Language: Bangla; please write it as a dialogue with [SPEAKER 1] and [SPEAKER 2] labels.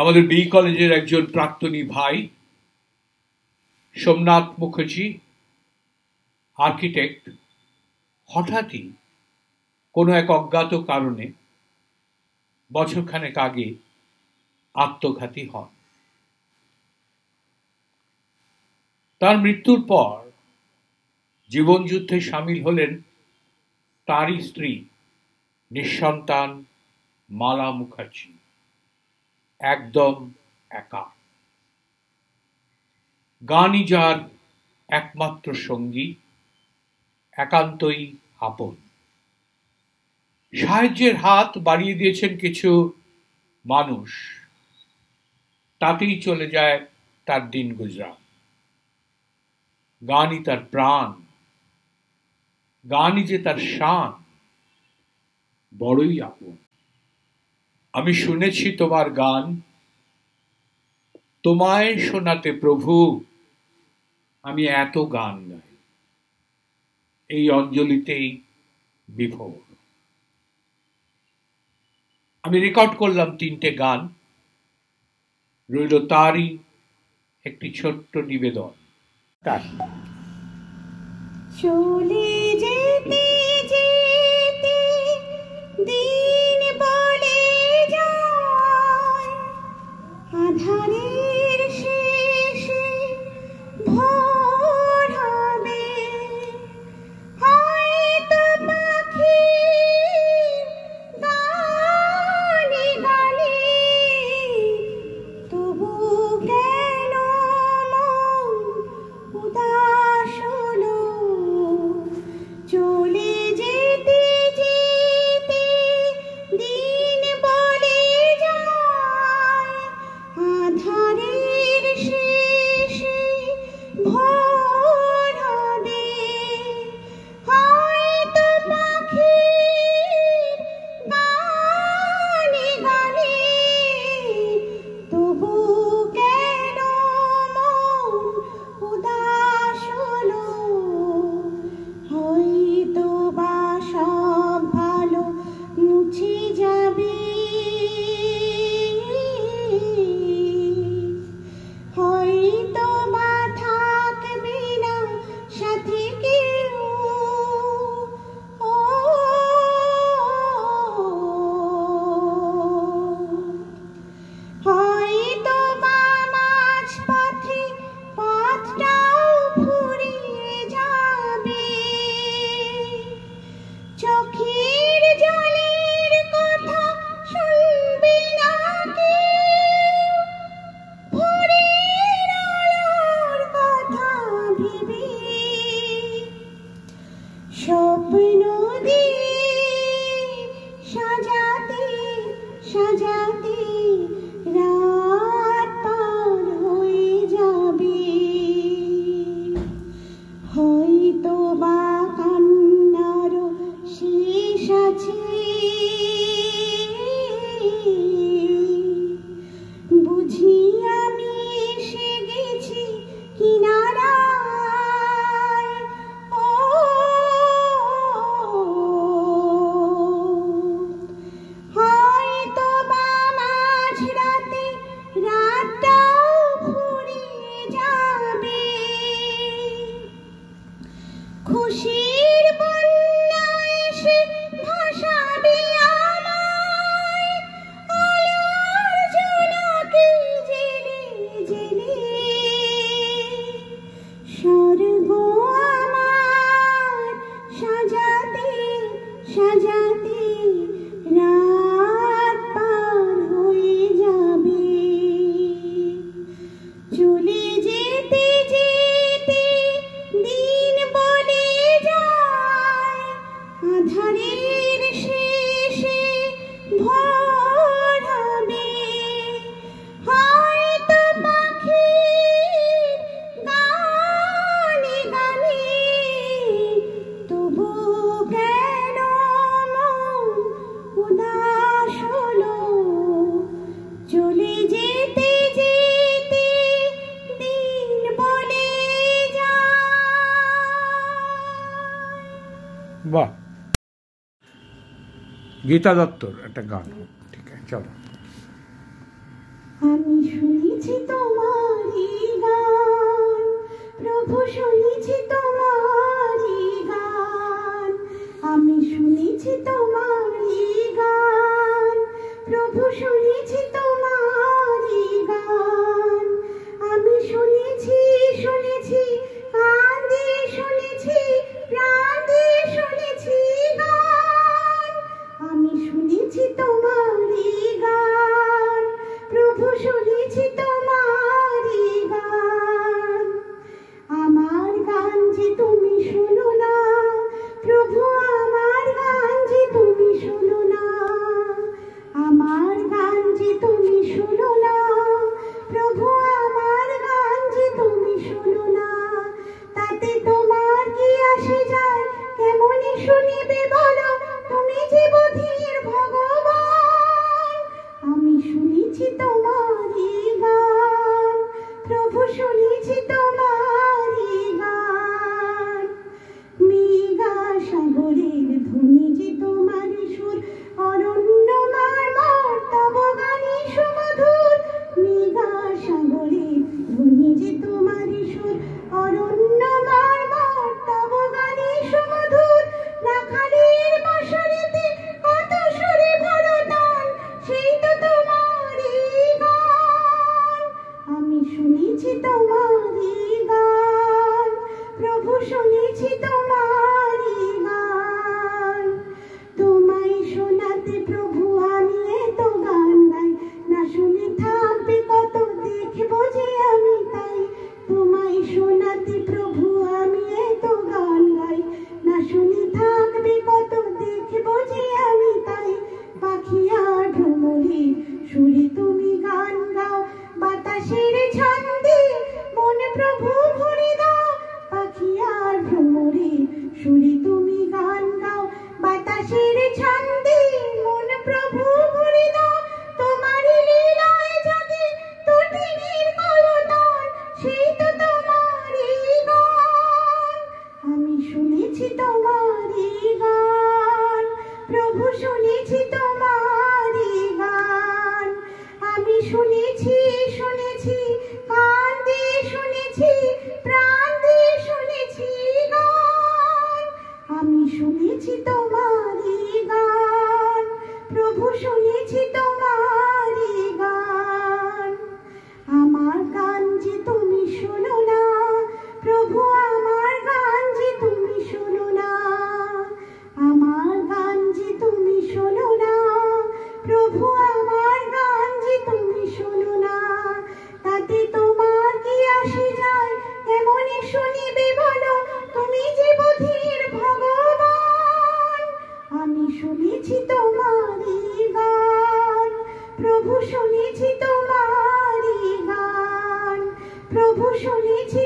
[SPEAKER 1] আমাদের বি কলেজের একজন প্রাক্তনী ভাই সোমনাথ মুখার্জি আর্কিটেক্ট হঠাৎই কোনো এক অজ্ঞাত কারণে বছরখানেক আগে আত্মঘাতী হন। তার মৃত্যুর পর জীবনযুদ্ধে সামিল হলেন তারই স্ত্রী নিঃসন্তান মালা মুখার্জি, একদম একা। গানই যার একমাত্র সঙ্গী, একান্তই আপন। সাহায্যের হাত বাড়িয়ে দিয়েছেন কিছু মানুষ, তাতেই চলে যায় তার দিন গুজরান। গানই তার প্রাণ, গানই যে তার শান, বড়ই আপন। আমি শুনেছি তোমার গান, তোমায় শোনাতে প্রভু আমি এত গান গাই। এই অঞ্জলিতেই বিভোর। আমি রেকর্ড করলাম 3টে গান, রইল তারই একটি ছোট্ট নিবেদন।
[SPEAKER 2] চলে যেতে যেতে দিন বলে যায়, আধারের শেষে ভোর হবে। হয়তো পাখির গানে গানে তবু কেন মন উদাস হলো। চলে যেতে যেতে দিন বলে যায়, আধারের শেষে ভোর হবে। হয়তো পাখির গানে গানে তবু কেন মন উদাস হলো। হয়তো বা সব ভালো মুছে যাবে, হয়তো বা থাকবে না সাথে কেউ। ও হয়তো বা মাঝপথে পথটাও ফুরিয়ে যাবে। চোখের জলের কথা শুনবে না কেউ, ভোরের আলোর কথা ভেবে স্বপ্ন দিয়ে সাজাতে সাজাতে রাত পার হয়ে যাবে। হয়তো বা কান্নারও শেষ আছে, বুঝি আমি এসে গেছি কিনারায়। ও হয়তো বা মাঝরাতে রাতটাও ফুরিয়ে যাবে। খুশির বন্যা এসে ভাসাবে আমায়, আলোর ঝলকে জেলে জেলে। স্বর্গ আমার সাজাতে সাজাতে রাত পার হয়ে যাবে। চলে যেতে যেতে দিন বলে যায়, আধারের শেষে ভোর হবে। হয়তো পাখির গানে গানে তবু কেন মন উদাস হলো। চলে যেতে যেতে দিন বলে যায়।
[SPEAKER 1] বাহ, গীতা দত্তর একটা গান। ঠিক আছে, চলো।
[SPEAKER 2] আমি শুনেছি তোমারই গান প্রভু, শুনেছি তোমারই গান। আমি শুনেছি তোমারই গান প্রভু, শুনেছি তোমারই গান। আমি শুনেছি শুনেছি কান দিয়ে শুনেছি, প্রাণ দিয়ে শুনেছি গান। আমি শুনেছি তোমারই গান প্রভু, শুনেছি তোমারই গান। আমার গান যে তুমি শোনো না প্রভু, আমার গান যে তুমি শোনো না। আমার গান যে তুমি শোনো না প্রভু, আমার গান যে তুমি শোনো না। তাতে তোমার কি আসে যায়, কেমনই শুনিবে বলো, তুমি যে বুদ্ধির ভগবান। আমি শুনেছি তোমারই গান প্রভু, শুনেছি তোমারই গান। মেঘা সাগরের ধ্বনি যে তোমার সুর, অরণ্য মারমর তব গানে সুমধুর। মেঘা সাগরের ধ্বনি যে তোমার সুর, অরণ্য মারমর তব গানে সুমধুর। রাখালের বাঁশরিতে কত সুরে ভরো তান, সেই তো তোমারই গান। আমি শুনেছি তোমারই গান প্রভু, শুনেছি তোমারই গান। তোমায় শোনাতে প্রভু আমি এত গান গাই, না শুনে থাকবে কত দেখবো যে আমি তাই। তোমায় শোনাতে প্রভু আমি এত গান গাই, না শুনে থাকবে কত দেখবো যে আমি তাই। পাখি আর ভ্রমরে সুরে তুমি গান গাও, বাতাসের ছন্দে মন প্রভু ভরে দাও। পাখি আর ভ্রমরে সুরে তুমি গান গাও, বাতাসের ছন্দে মন প্রভু ভরে দাও। তোমারই লীলায় জাগে তটিনীর কলতান, সেই তো তোমারই গান। আমি শুনেছি তোমারই গান প্রভু, শুনেছি তোমারই গান। আমি শুনেছি শুনেছি কান দিয়ে শুনেছি, প্রাণ দিয়ে শুনেছি গান। আমি শুনেছি তোমারই গান প্রভু, শুনেছি তোমারই গান। আমার গান যে তুমি শোনো না প্রভু, আমার গান যে তুমি শোনো না। আমার গান যে তুমি শোনো না প্রভু, আমার গান যে তুমি শোনো না। তাতে তোমার কি আসে যায়, কেমনই শুনিবে বলো, তুমি যে বুদ্ধির ভগবান। আমি শুনেছি তোমারই গান প্রভু, শুনেছি তোমারই গান প্রভু, শুনেছি